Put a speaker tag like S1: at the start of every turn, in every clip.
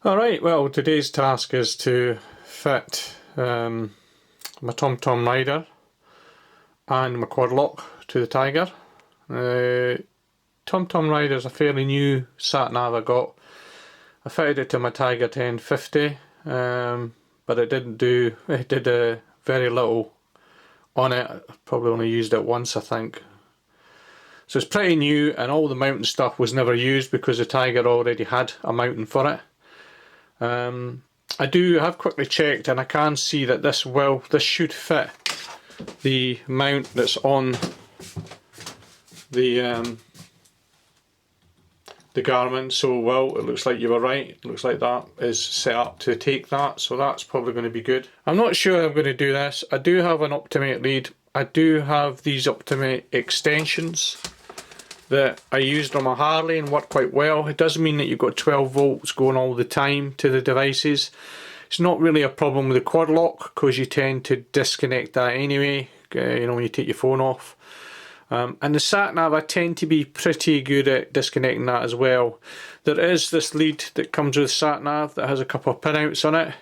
S1: Alright, well today's task is to fit my TomTom rider and my Quadlock to the Tiger. TomTom rider is a fairly new sat nav I got. I fitted it to my Tiger 1050, but it did very little on it. I probably only used it once, I think. So it's pretty new, and all the mounting stuff was never used because the Tiger already had a mounting for it. I've quickly checked, and I can see that this should fit the mount that's on the Garmin. So well, it looks like you were right. It looks like that is set up to take that, so that's probably going to be good. I'm not sure I'm going to do this. I do have an Optimate lead. I do have these Optimate extensions that I used on my Harley and worked quite well. It does mean that you've got 12 volts going all the time to the devices. It's not really a problem with the Quadlock because you tend to disconnect that anyway, you know, when you take your phone off. And the sat nav, I tend to be pretty good at disconnecting that as well. There is this lead that comes with sat nav that has a couple of pinouts on it.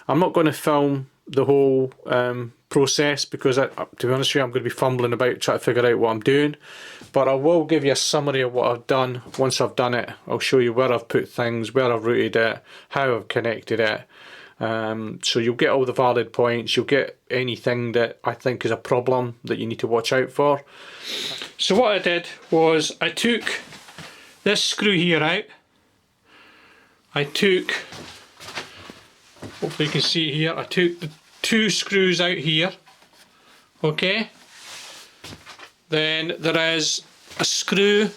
S1: I'm not going to film the whole process because, to be honest with you, I'm going to be fumbling about trying to figure out what I'm doing. But I will give you a summary of what I've done once I've done it. I'll show you where I've put things, where I've routed it, how I've connected it. So you'll get all the valid points, you'll get anything that I think is a problem that you need to watch out for. So what I did was I took this screw here out. Hopefully you can see here, I took the two screws out here, okay? Then there is a screw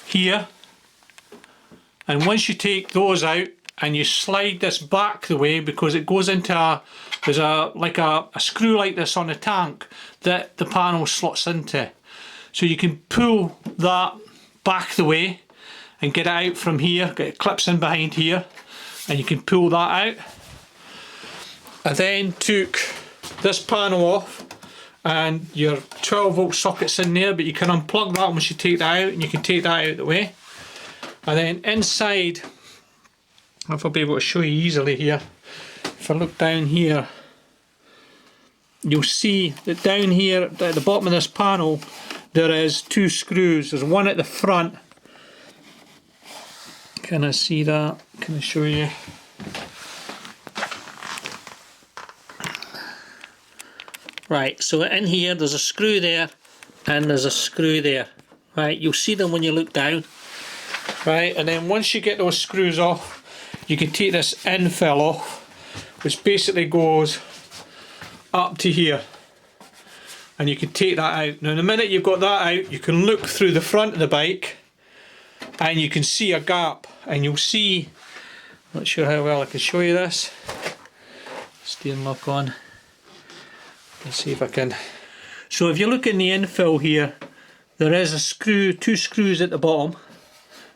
S1: here, and once you take those out and you slide this back the way, because it goes into there's a screw like this on the tank that the panel slots into, so you can pull that back the way and get it out from here, get it clips in behind here, and you can pull that out. I then took this panel off, and your 12 volt socket's in there, but you can unplug that once you take that out, and you can take that out of the way. And then inside, if I'll be able to show you easily here, if I look down here, you'll see that down here at the bottom of this panel there is two screws. There's one at the front. Can I see that? Can I show you? Right, so in here there's a screw there and there's a screw there. Right, you'll see them when you look down. Right, and then once you get those screws off, you can take this infill off, which basically goes up to here. And you can take that out. Now the minute you've got that out, you can look through the front of the bike and you can see a gap, and you'll see, not sure how well I can show you this, steering lock on. Let's see if I can. So if you look in the infill here, there is a screw, two screws at the bottom.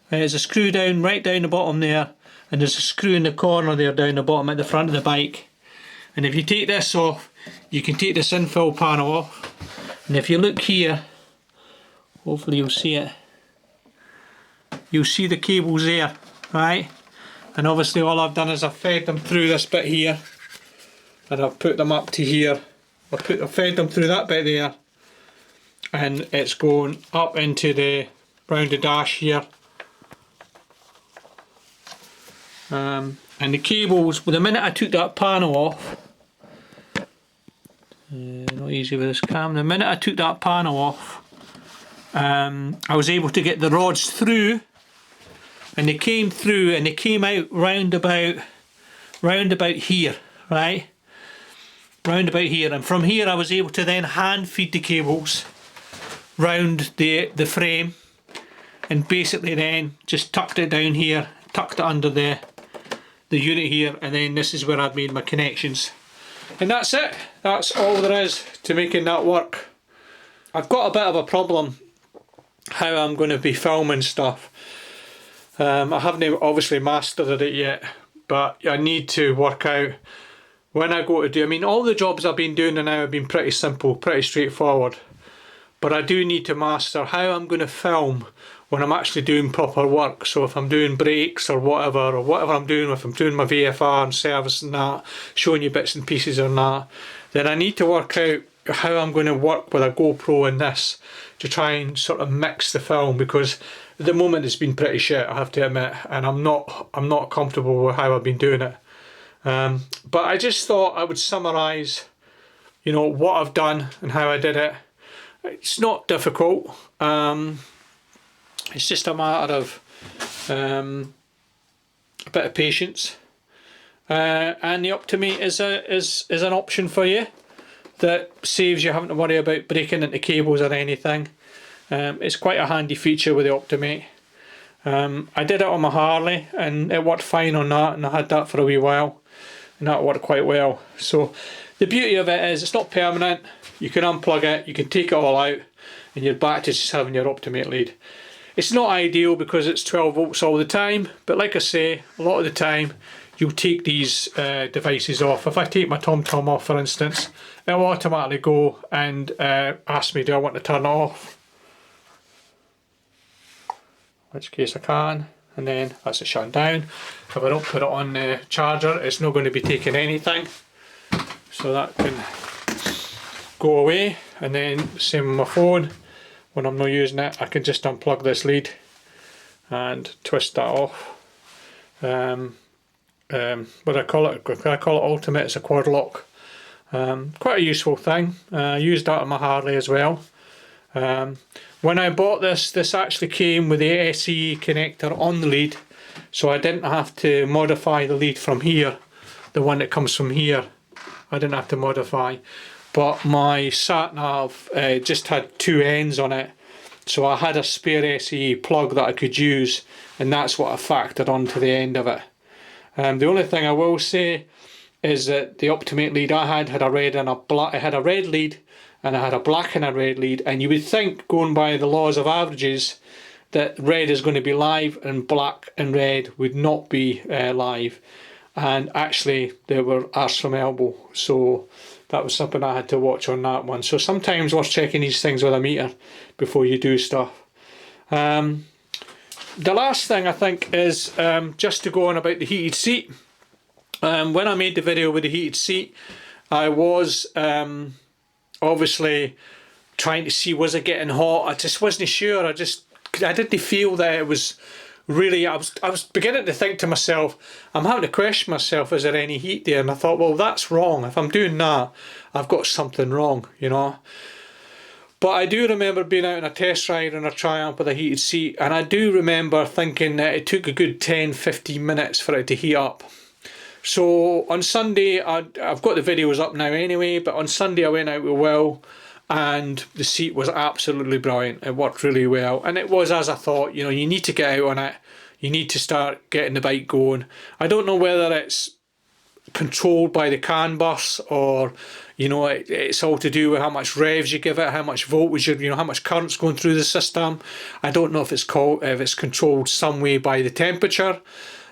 S1: There's a screw down, right down the bottom there, and there's a screw in the corner there down the bottom at the front of the bike. And if you take this off, you can take this infill panel off. And if you look here, hopefully you'll see it. You'll see the cables there, right? And obviously all I've done is I've fed them through this bit here, and I've put them up to here. I've fed them through that bit there, and it's going up into the round the dash here. And the cables, well, the minute I took that panel off, not easy with this cam, the minute I took that panel off, I was able to get the rods through, and they came through and they came out round about here, right? Round about here, and from here I was able to then hand feed the cables round the frame, and basically then just tucked it down here, tucked it under the unit here, and then this is where I've made my connections. And that's it. That's all there is to making that work. I've got a bit of a problem how I'm going to be filming stuff. I haven't obviously mastered it yet, but I need to work out when I go to do, I mean, all the jobs I've been doing now have been pretty simple, pretty straightforward. But I do need to master how I'm going to film when I'm actually doing proper work. So if I'm doing brakes or whatever I'm doing, if I'm doing my VFR and service and that, showing you bits and pieces on that, then I need to work out how I'm going to work with a GoPro in this to try and sort of mix the film, because at the moment it's been pretty shit, I have to admit, and I'm not comfortable with how I've been doing it. But I just thought I would summarise, you know, what I've done and how I did it. It's not difficult. It's just a matter of a bit of patience, and the Optimate is an option for you that saves you having to worry about breaking into cables or anything. It's quite a handy feature with the Optimate. I did it on my Harley and it worked fine on that, and I had that for a wee while and that worked quite well. So the beauty of it is it's not permanent. You can unplug it, you can take it all out, and you're back to just having your Optimate lead. It's not ideal because it's 12 volts all the time, but like I say, a lot of the time you'll take these devices off. If I take my TomTom off, for instance, it'll automatically go and ask me, do I want to turn it off? In which case I can, and then that's it shut down. If I don't put it on the charger, it's not going to be taking anything, so that can go away. And then same with my phone, when I'm not using it, I can just unplug this lead and twist that off. What I call it Ultimate, it's a Quadlock. Quite a useful thing. I used that on my Harley as well. When I bought this actually came with the SE connector on the lead, so I didn't have to modify the lead from here, the one that comes from here. I didn't have to modify, but my sat nav just had two ends on it, so I had a spare SE plug that I could use, and that's what I factored onto the end of it. The only thing I will say is that the Optimate lead I had a red and a black. I had a red lead and I had a black and a red lead, and you would think, going by the laws of averages, that red is going to be live and black and red would not be live, and actually they were arse from elbow, so that was something I had to watch on that one. So sometimes worth checking these things with a meter before you do stuff. The last thing I think is just to go on about the heated seat. When I made the video with the heated seat, I was obviously trying to see, was it getting hot? I just wasn't sure. I didn't feel that it was really. I was beginning to think to myself, I'm having to question myself, is there any heat there? And I thought, well, that's wrong. If I'm doing that, I've got something wrong, you know. But I do remember being out on a test ride on a Triumph with a heated seat, and I do remember thinking that it took a good 10-15 minutes for it to heat up. So on Sunday, I've got the videos up now anyway, but on Sunday I went out with Will, and the seat was absolutely brilliant. It worked really well, and it was as I thought. You know, you need to get out on it, you need to start getting the bike going. I don't know whether it's controlled by the CAN bus, or you know, it's all to do with how much revs you give it, how much voltage, you know, how much current's going through the system. I don't know if it's controlled some way by the temperature,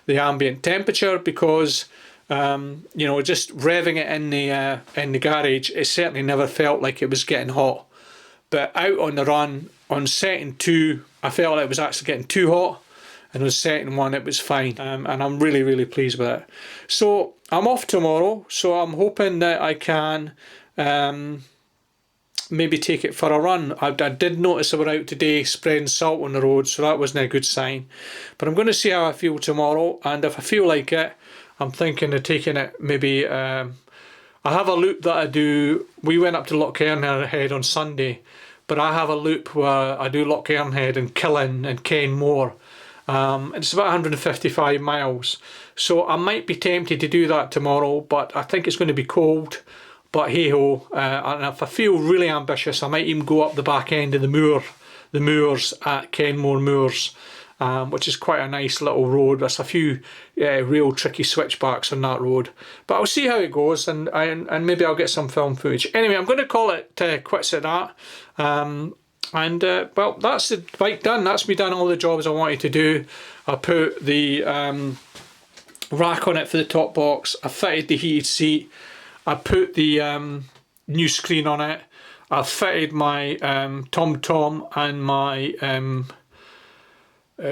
S1: the ambient temperature, because you know, just revving it in the garage, it certainly never felt like it was getting hot. But out on the run, on setting 2, I felt like it was actually getting too hot, and on setting 1 it was fine, and I'm really pleased with it. So I'm off tomorrow, so I'm hoping that I can maybe take it for a run. I did notice they were out today spreading salt on the road, so that wasn't a good sign. But I'm going to see how I feel tomorrow, and if I feel like it, I'm thinking of taking it maybe. I have a loop that I do. We went up to Loch Ernhead on Sunday, but I have a loop where I do Loch Ernhead and Killin and Kenmore. It's about 155 miles, so I might be tempted to do that tomorrow, but I think it's going to be cold. But hey ho, and if I feel really ambitious, I might even go up the back end of the moors at Kenmore Moors, which is quite a nice little road. There's a few real tricky switchbacks on that road, but I'll see how it goes, and maybe I'll get some film footage. Anyway, I'm going to call it quits at that. Well, that's the bike done. That's me done all the jobs I wanted to do. I put the rack on it for the top box. I fitted the heated seat. I put the new screen on it. I fitted my TomTom and my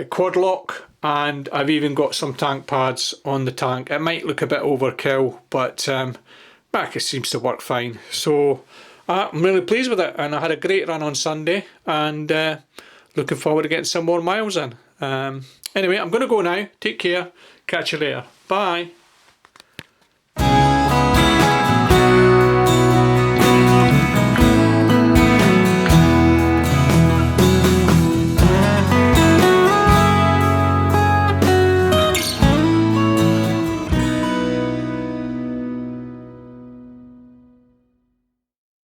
S2: Quadlock, and I've even got some tank pads on the tank. It might look a bit overkill, but it seems to work fine. So I'm really pleased with it, and I had a great run on Sunday, and looking forward to getting some more miles in. Anyway, I'm going to go now. Take care. Catch you later. Bye.